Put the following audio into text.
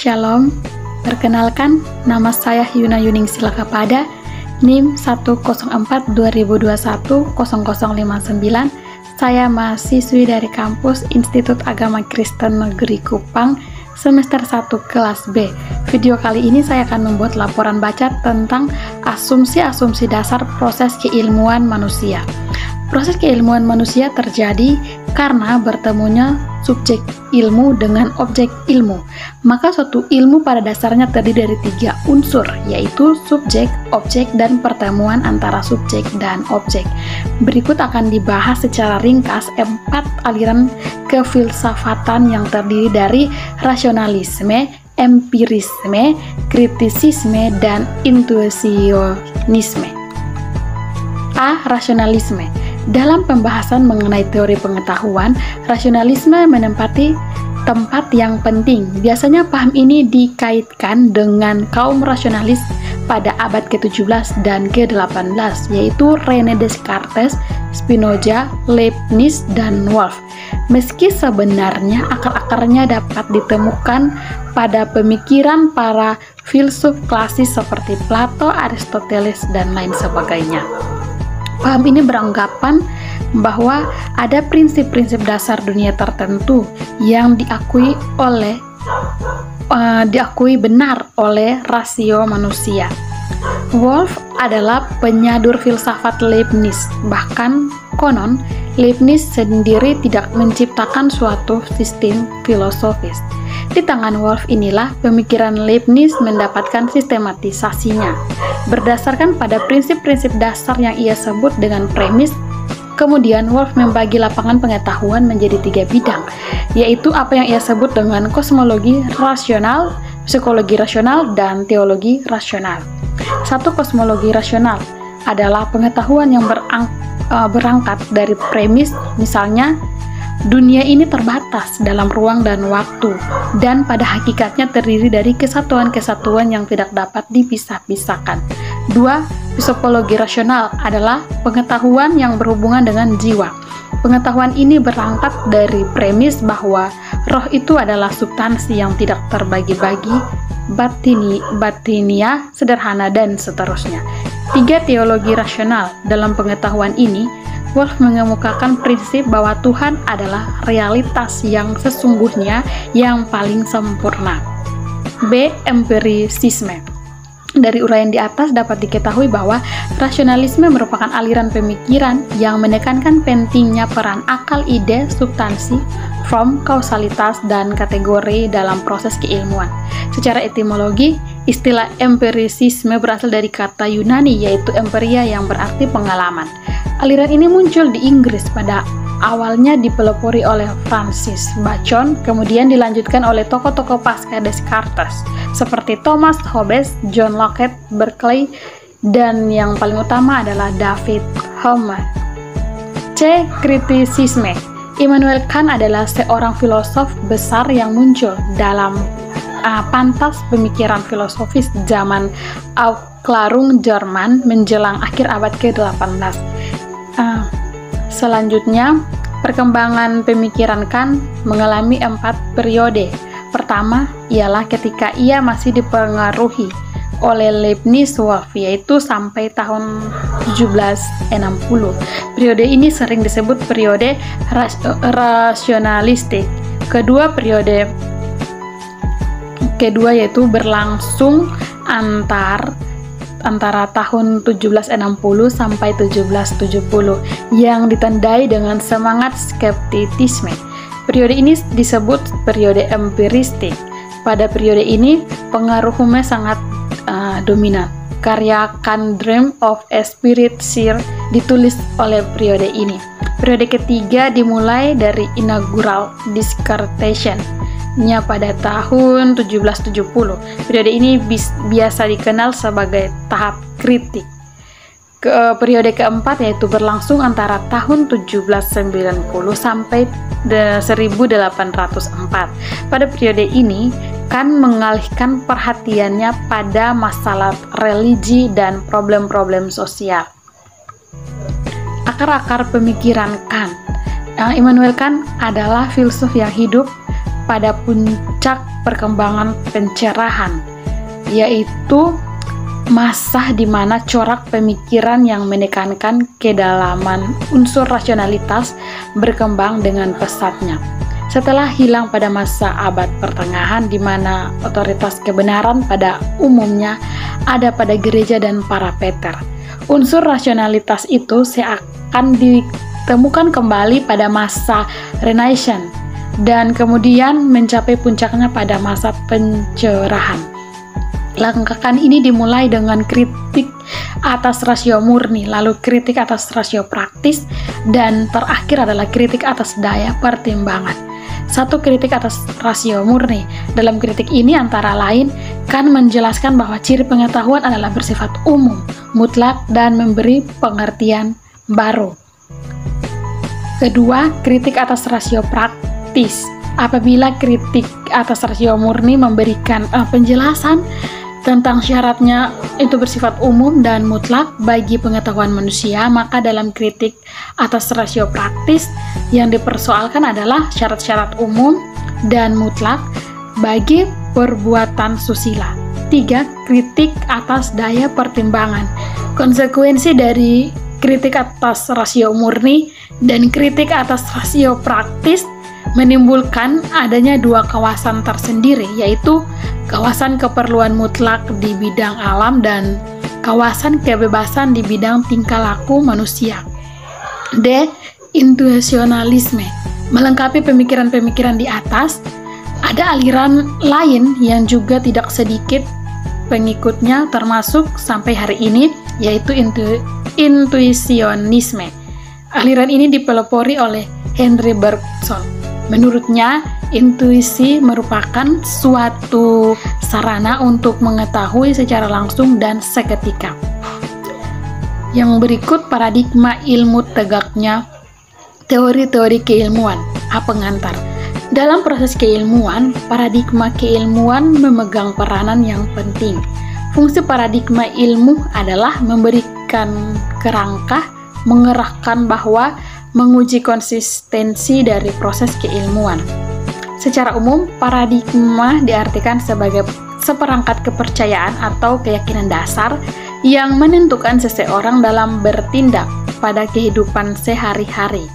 Shalom, perkenalkan nama saya Yuna Yuning Silakapada, NIM 104-2021-0059. Saya mahasiswi dari kampus Institut Agama Kristen Negeri Kupang, semester 1 kelas B. Video kali ini saya akan membuat laporan baca tentang asumsi-asumsi dasar proses keilmuan manusia. Proses keilmuan manusia terjadi karena bertemunya subjek ilmu dengan objek ilmu. Maka suatu ilmu pada dasarnya terdiri dari 3 unsur, yaitu subjek, objek, dan pertemuan antara subjek dan objek. Berikut akan dibahas secara ringkas 4 aliran kefilsafatan yang terdiri dari rasionalisme, empirisme, kritisisme, dan intuisionisme. A. Rasionalisme. Dalam pembahasan mengenai teori pengetahuan, rasionalisme menempati tempat yang penting. Biasanya paham ini dikaitkan dengan kaum rasionalis pada abad ke-17 dan ke-18, yaitu René Descartes, Spinoza, Leibniz, dan Wolff. Meski sebenarnya akar-akarnya dapat ditemukan pada pemikiran para filsuf klasis seperti Plato, Aristoteles, dan lain sebagainya. Paham ini beranggapan bahwa ada prinsip-prinsip dasar dunia tertentu yang diakui benar oleh rasio manusia. Wolff adalah penyadur filsafat Leibniz. Bahkan konon Leibniz sendiri tidak menciptakan suatu sistem filosofis. Di tangan Wolff inilah pemikiran Leibniz mendapatkan sistematisasinya. Berdasarkan pada prinsip-prinsip dasar yang ia sebut dengan premis, kemudian Wolff membagi lapangan pengetahuan menjadi 3 bidang, yaitu apa yang ia sebut dengan kosmologi rasional, psikologi rasional, dan teologi rasional. Satu, kosmologi rasional adalah pengetahuan yang berangkat dari premis, misalnya dunia ini terbatas dalam ruang dan waktu, dan pada hakikatnya terdiri dari kesatuan-kesatuan yang tidak dapat dipisah-pisahkan. 2. Psikologi rasional adalah pengetahuan yang berhubungan dengan jiwa. Pengetahuan ini berangkat dari premis bahwa roh itu adalah substansi yang tidak terbagi-bagi, batinia, sederhana, dan seterusnya. 3. Teologi rasional. Dalam pengetahuan ini, Wolff mengemukakan prinsip bahwa Tuhan adalah realitas yang sesungguhnya yang paling sempurna. B. Empirisisme. Dari uraian di atas dapat diketahui bahwa rasionalisme merupakan aliran pemikiran yang menekankan pentingnya peran akal, ide, substansi, form, kausalitas, dan kategori dalam proses keilmuan. Secara etimologi, istilah empirisisme berasal dari kata Yunani yaitu empiria yang berarti pengalaman. Aliran ini muncul di Inggris pada awalnya dipelopori oleh Francis Bacon, kemudian dilanjutkan oleh tokoh-tokoh pasca Descartes seperti Thomas Hobbes, John Locke, Berkeley, dan yang paling utama adalah David Hume. C. Kritisisme. Immanuel Kant adalah seorang filosof besar yang muncul dalam pantas pemikiran filosofis zaman Aufklärung Jerman menjelang akhir abad ke-18. Selanjutnya, perkembangan pemikiran Kant mengalami 4 periode. Pertama, ialah ketika ia masih dipengaruhi oleh Leibniz, Wolff, yaitu sampai tahun 1760. Periode ini sering disebut periode rasionalistik. Periode kedua yaitu berlangsung antara tahun 1760 sampai 1770 yang ditandai dengan semangat skeptisisme. Periode ini disebut periode empiristik. Pada periode ini pengaruh Hume sangat dominan. Karya Kant Dream of a Spirit Seer ditulis oleh periode ini. Periode ketiga dimulai dari inaugural dissertation pada tahun 1770. Periode ini biasa dikenal sebagai tahap kritik. Periode keempat yaitu berlangsung antara tahun 1790 sampai 1804. Pada periode ini, Kant mengalihkan perhatiannya pada masalah religi dan problem-problem sosial. Akar-akar pemikiran Kant. Immanuel Kant adalah filsuf yang hidup pada puncak perkembangan pencerahan, yaitu masa di mana corak pemikiran yang menekankan kedalaman unsur rasionalitas berkembang dengan pesatnya. Setelah hilang pada masa abad pertengahan di mana otoritas kebenaran pada umumnya ada pada gereja dan para Peter, unsur rasionalitas itu seakan ditemukan kembali pada masa Renaissance dan kemudian mencapai puncaknya pada masa pencerahan. Langkah ini dimulai dengan kritik atas rasio murni, lalu kritik atas rasio praktis, dan terakhir adalah kritik atas daya pertimbangan. Satu, kritik atas rasio murni. Dalam kritik ini antara lain kan menjelaskan bahwa ciri pengetahuan adalah bersifat umum, mutlak, dan memberi pengertian baru. Kedua, kritik atas rasio praktis. Apabila kritik atas rasio murni memberikan penjelasan tentang syaratnya itu bersifat umum dan mutlak bagi pengetahuan manusia, maka dalam kritik atas rasio praktis yang dipersoalkan adalah syarat-syarat umum dan mutlak bagi perbuatan susila. 3. Kritik atas daya pertimbangan. Konsekuensi dari kritik atas rasio murni dan kritik atas rasio praktis menimbulkan adanya dua kawasan tersendiri, yaitu kawasan keperluan mutlak di bidang alam dan kawasan kebebasan di bidang tingkah laku manusia. D. Intuisionalisme. Melengkapi pemikiran-pemikiran di atas, ada aliran lain yang juga tidak sedikit pengikutnya termasuk sampai hari ini, yaitu intuisionisme. Aliran ini dipelopori oleh Henry Bergson. Menurutnya, intuisi merupakan suatu sarana untuk mengetahui secara langsung dan seketika. Yang berikut paradigma ilmu tegaknya teori-teori keilmuan. Pengantar. Dalam proses keilmuan, paradigma keilmuan memegang peranan yang penting. Fungsi paradigma ilmu adalah memberikan kerangka, mengerahkan bahwa menguji konsistensi dari proses keilmuan. Secara umum, paradigma diartikan sebagai seperangkat kepercayaan atau keyakinan dasar yang menentukan seseorang dalam bertindak pada kehidupan sehari-hari.